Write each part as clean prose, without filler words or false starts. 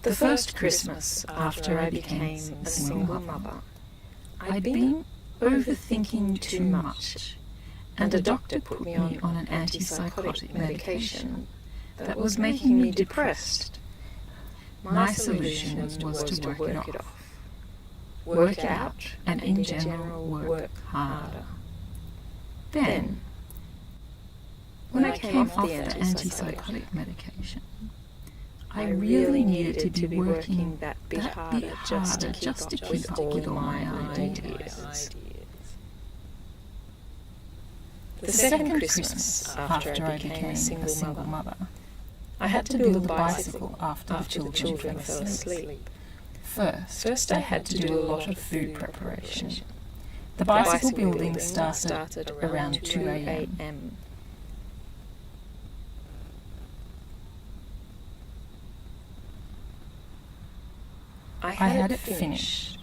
The first Christmas after I became a single mother, I'd been overthinking too much, and a doctor put me on an antipsychotic medication that was making me depressed. My solution was to work it off. Work out, and in general work harder. Then, when I came off the antipsychotic medication, I really needed to be working that bit harder just to keep up with all my ideas. The second Christmas after I became a single mother, I had to build a bicycle after the children fell asleep. First I had to do a lot of food preparation. The bicycle building started around 2 a.m. I had it finished,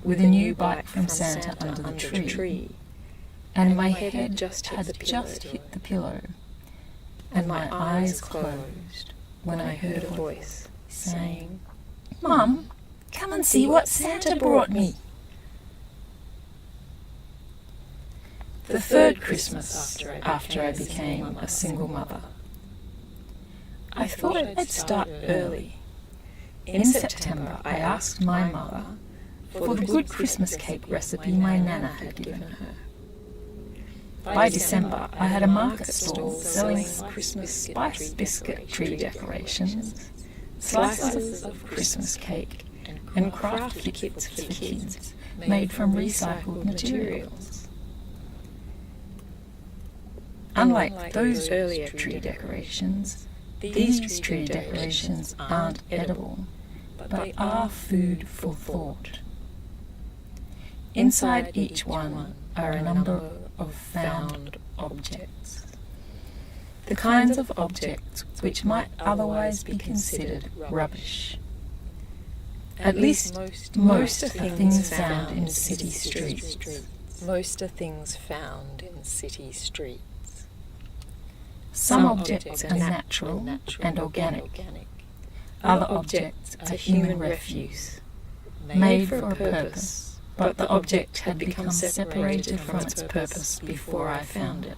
with a new bike from Santa under the tree, and my head had just hit the pillow, and my eyes closed when I heard a voice saying, "Mum, come and see what Santa brought me." The third Christmas after I became a single mother, I thought I'd start early. In September, I asked my mother for the good Christmas cake recipe my Nana had given her. By December, I had a market stall selling Christmas spice biscuit tree decorations, slices of Christmas cake, and crafty kits for kids made from recycled materials. Unlike those earlier tree decorations, these tree decorations aren't edible, but are food for thought. Inside each one are a number of found objects. The kinds of objects which might otherwise be considered rubbish. At least most are things found in city streets. Most are things found in city streets. Some objects are natural and organic. Other objects are human refuse, made for a purpose, but the object had become separated from its purpose before I found it.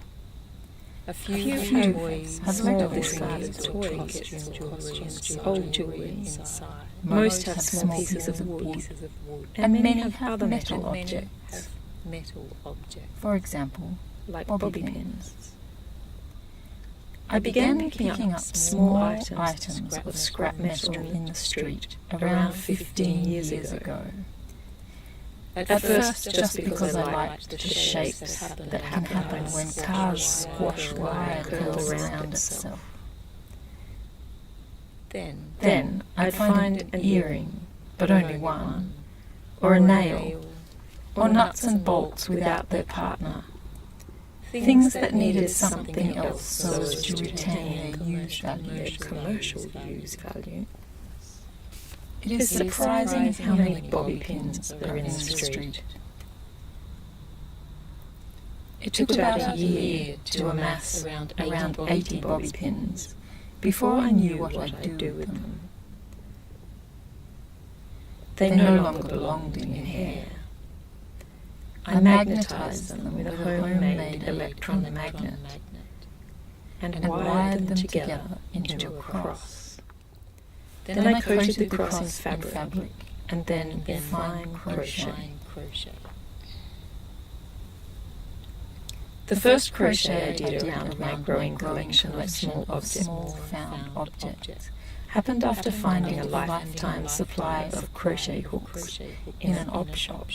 A few toys, small discarded toys, old jewelry inside. Most have small pieces of wood, and many have other metal objects. For example, like bobby pins. I began picking up small items of scrap metal in the street around 15 years ago. At first, just because I liked the shapes that can happen when cars squash wire curls around itself. Then I'd find an earring, but only one, or a nail, or nuts and bolts without their partner. Things that needed something else so as to retain their commercial use value. It is surprising how many bobby pins are in the street. It took about a year to amass around 80 bobby pins before I knew what I'd do with them. They no longer belonged in hair. I magnetized them with a homemade electron magnet and wired them together into a cross. Then I coated the cross in fabric and then in fine crochet. The first crochet I did around my growing collection of small found objects happened after finding a lifetime supply of crochet hooks in an op shop.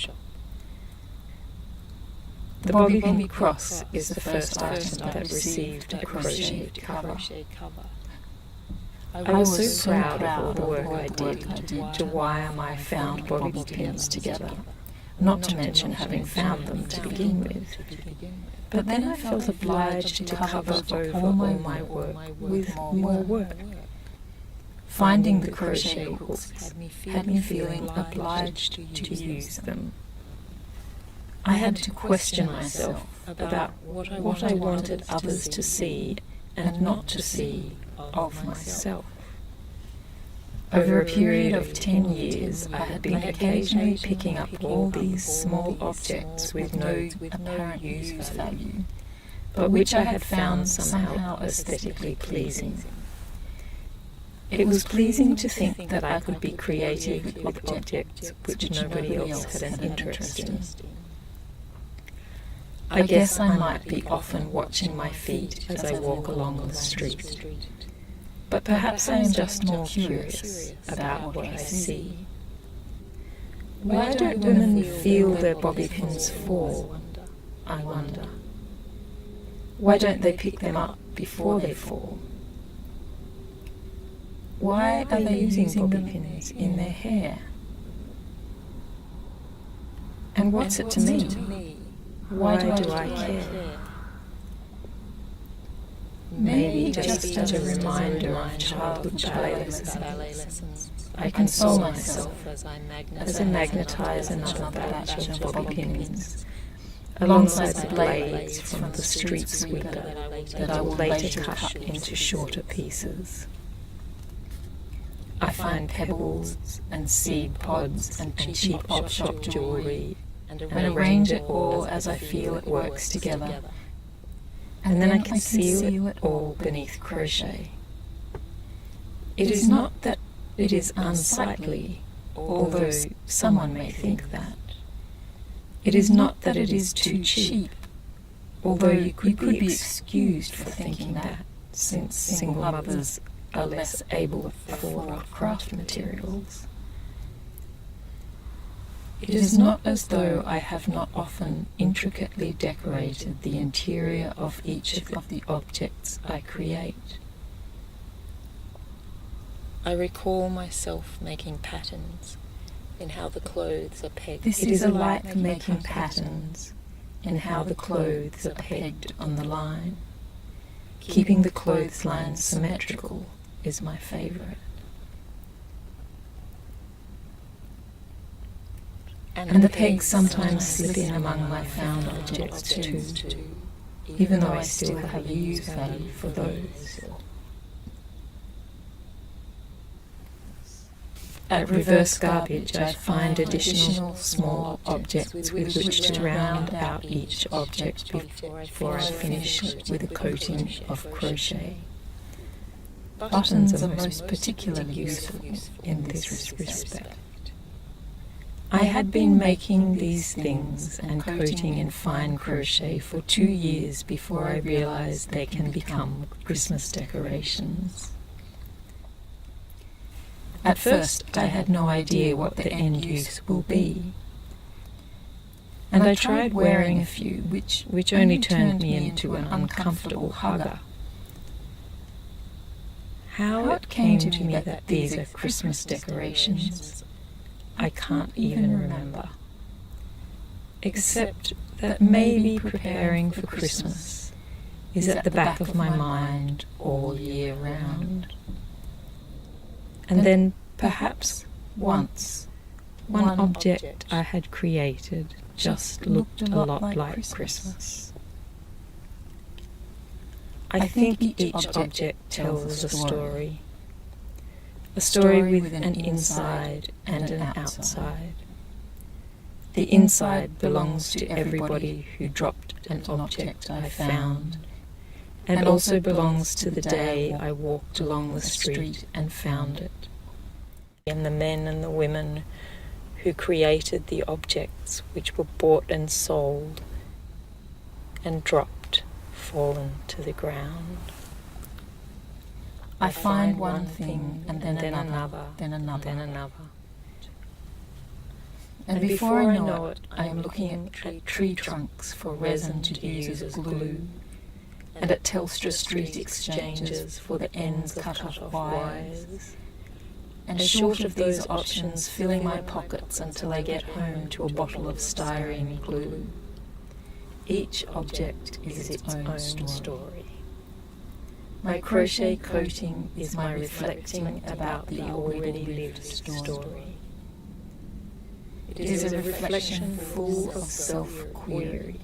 The bobby pin cross is the first item that received a crocheted cover. I was so proud of all the work I did to wire my found bobby pins together, not to mention having found them to begin with. But then I felt obliged to cover over all my work with more work. Finding the crochet hooks had me feeling obliged to use them. I had to question myself about what I wanted others to see and not to see of myself. Over a period of 10 years, I had been occasionally picking up all these small objects with no apparent use value, but which I had found somehow aesthetically pleasing. It was pleasing to think that I could be creative with objects which nobody else had an interest in. I guess I might be often watching my feet as I walk along the street. But perhaps I am just more curious about what I see. Why don't women feel their bobby pins fall, I wonder? Why don't they pick them up before they fall? Why are they using bobby pins in their hair? And what's it to me? Why do I care? Maybe just as a reminder of childhood ballet lessons, I console myself as I magnetize another batch of bobby pins, alongside the blades from the street sweeper that I will later cut into shorter pieces. I find pebbles and seed pods and cheap op-shop jewellery and arrange it all as I feel it works together. And then I can seal it all beneath crochet. It is not that it is unsightly, although someone may think that. It is not that it is too cheap, although you could be excused for thinking that, since single mothers are less able to afford craft materials. It is not as though I have not often intricately decorated the interior of each of the objects I create. I recall myself making patterns in how the clothes are pegged. It is alike making patterns in how the clothes are pegged on the line. Keeping the clothesline symmetrical is my favourite. And the pegs sometimes slip in among my found objects too, even though I still have a use value for those. At Reverse Garbage, I find additional small objects with which to round out each object before I finish with a coating of crochet. Buttons are most particularly useful in this respect. I had been making these things and coating in fine crochet for 2 years before I realized they can become Christmas decorations. At first, I had no idea what the end use will be, and I tried wearing a few, which only turned me into an uncomfortable hugger. How it came to me that these are Christmas decorations, I can't even remember, except that maybe preparing for Christmas is at the back of my mind all year round. And then perhaps once, one object I had created just looked a lot like Christmas. I think each object tells a story with an inside and an outside. The inside belongs to everybody who dropped an object I found, and also belongs to the day I walked along the street and found it, and the men and the women who created the objects which were bought and sold and dropped, fallen to the ground. I find one thing and then another, then another. And before I know it, I am looking at tree trunks for resin to use as glue, and at Telstra Street exchanges for the ends cut off wires, and short of these options, filling my pockets until I get home to a bottle of styrene glue. Each object is its own story. My crochet coating is my reflecting about the already lived story. It is a reflection full of self-query.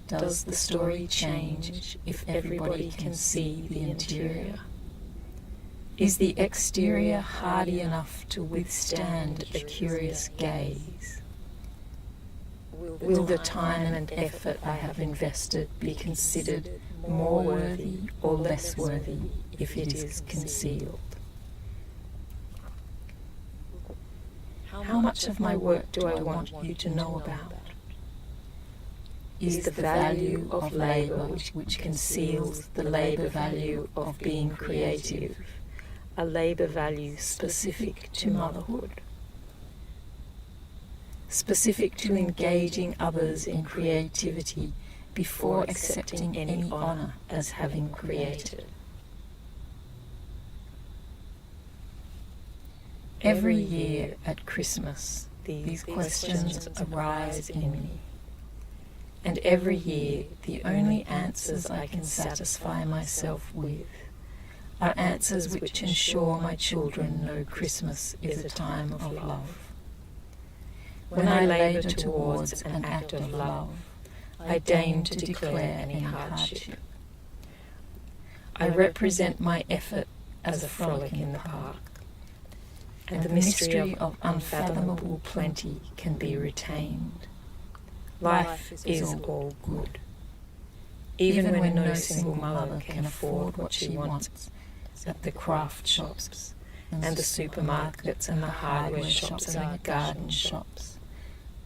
Does the story change if everybody can see the interior? Is the exterior hardy enough to withstand a curious gaze? Will the time and effort I have invested be considered more worthy or less worthy if it is concealed? How much of my work do I want you to know about? Is the value of labour which conceals the labour value of being creative a labour value specific to motherhood? Specific to engaging others in creativity before accepting any honour as having created? Every year at Christmas, these questions arise in me. And every year, the only answers I can satisfy myself with are answers which ensure my children know Christmas is a time of love. When I labour towards an act of love, I deign to declare any hardship. I represent my effort as a frolic in the park, and the mystery of unfathomable plenty can be retained. Life is all good. Even when no single mother can afford what she wants at the craft shops and the supermarkets and the hardware shops and the garden shops,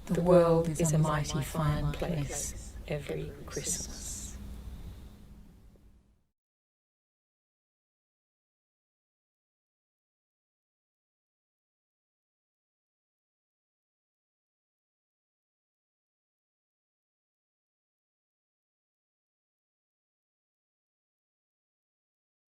the world is a mighty fine place every Christmas.